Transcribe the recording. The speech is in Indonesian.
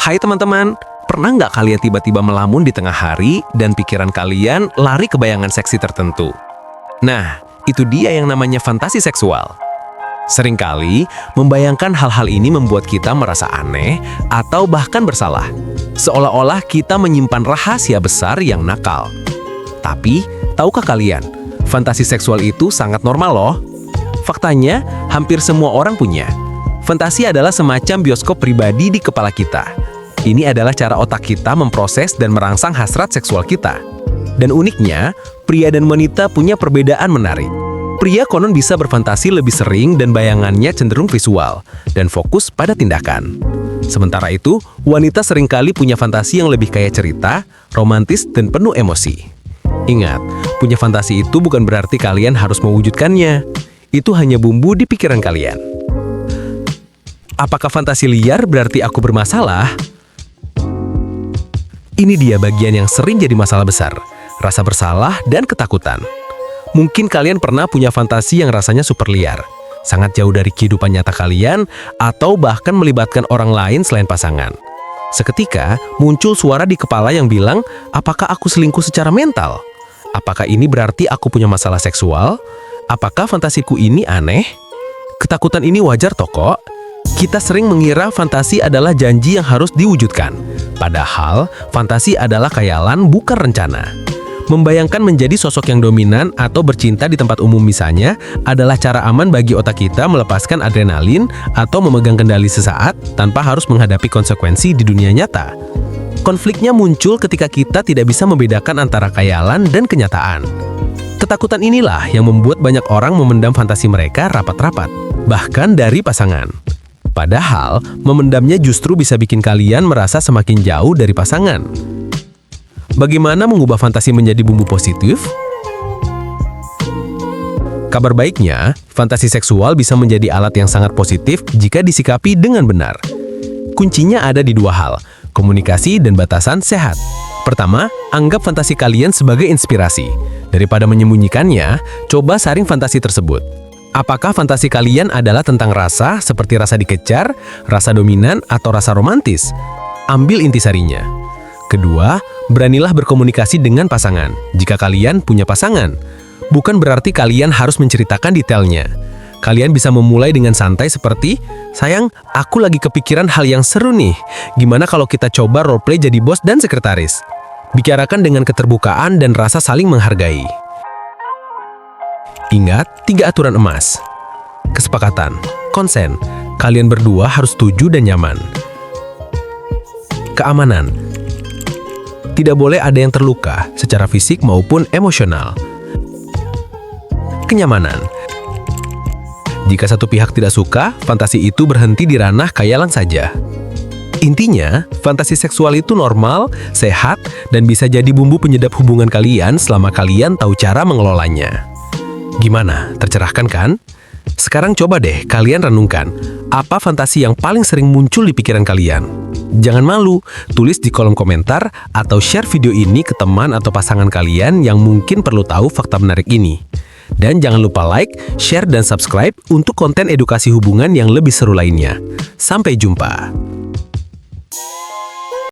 Hai teman-teman, pernah nggak kalian tiba-tiba melamun di tengah hari dan pikiran kalian lari ke bayangan seksi tertentu? Nah, itu dia yang namanya fantasi seksual. Seringkali, membayangkan hal-hal ini membuat kita merasa aneh atau bahkan bersalah. Seolah-olah kita menyimpan rahasia besar yang nakal. Tapi, tahukah kalian, fantasi seksual itu sangat normal loh. Faktanya, hampir semua orang punya. Fantasi adalah semacam bioskop pribadi di kepala kita. Ini adalah cara otak kita memproses dan merangsang hasrat seksual kita. Dan uniknya, pria dan wanita punya perbedaan menarik. Pria konon bisa berfantasi lebih sering dan bayangannya cenderung visual dan fokus pada tindakan. Sementara itu, wanita seringkali punya fantasi yang lebih kaya cerita, romantis, dan penuh emosi. Ingat, punya fantasi itu bukan berarti kalian harus mewujudkannya. Itu hanya bumbu di pikiran kalian. Apakah fantasi liar berarti aku bermasalah? Ini dia bagian yang sering jadi masalah besar, rasa bersalah dan ketakutan. Mungkin kalian pernah punya fantasi yang rasanya super liar, sangat jauh dari kehidupan nyata kalian, atau bahkan melibatkan orang lain selain pasangan. Seketika, muncul suara di kepala yang bilang, apakah aku selingkuh secara mental? Apakah ini berarti aku punya masalah seksual? Apakah fantasiku ini aneh? Ketakutan ini wajar toh kok. Kita sering mengira fantasi adalah janji yang harus diwujudkan. Padahal, fantasi adalah khayalan bukan rencana. Membayangkan menjadi sosok yang dominan atau bercinta di tempat umum misalnya adalah cara aman bagi otak kita melepaskan adrenalin atau memegang kendali sesaat tanpa harus menghadapi konsekuensi di dunia nyata. Konfliknya muncul ketika kita tidak bisa membedakan antara khayalan dan kenyataan. Ketakutan inilah yang membuat banyak orang memendam fantasi mereka rapat-rapat, bahkan dari pasangan. Padahal, memendamnya justru bisa bikin kalian merasa semakin jauh dari pasangan. Bagaimana mengubah fantasi menjadi bumbu positif? Kabar baiknya, fantasi seksual bisa menjadi alat yang sangat positif jika disikapi dengan benar. Kuncinya ada di dua hal, komunikasi dan batasan sehat. Pertama, anggap fantasi kalian sebagai inspirasi. Daripada menyembunyikannya, coba saring fantasi tersebut. Apakah fantasi kalian adalah tentang rasa seperti rasa dikejar, rasa dominan, atau rasa romantis? Ambil intisarinya. Kedua, beranilah berkomunikasi dengan pasangan. Jika kalian punya pasangan, bukan berarti kalian harus menceritakan detailnya. Kalian bisa memulai dengan santai seperti, sayang, aku lagi kepikiran hal yang seru nih. Gimana kalau kita coba roleplay jadi bos dan sekretaris? Bicarakan dengan keterbukaan dan rasa saling menghargai. Ingat 3 aturan emas. Kesepakatan, konsen, kalian berdua harus setuju dan nyaman. Keamanan, tidak boleh ada yang terluka secara fisik maupun emosional. Kenyamanan, jika satu pihak tidak suka, fantasi itu berhenti di ranah khayalan saja. Intinya, fantasi seksual itu normal, sehat, dan bisa jadi bumbu penyedap hubungan kalian selama kalian tahu cara mengelolanya. Gimana? Tercerahkan kan? Sekarang coba deh kalian renungkan, apa fantasi yang paling sering muncul di pikiran kalian? Jangan malu, tulis di kolom komentar atau share video ini ke teman atau pasangan kalian yang mungkin perlu tahu fakta menarik ini. Dan jangan lupa like, share, dan subscribe untuk konten edukasi hubungan yang lebih seru lainnya. Sampai jumpa!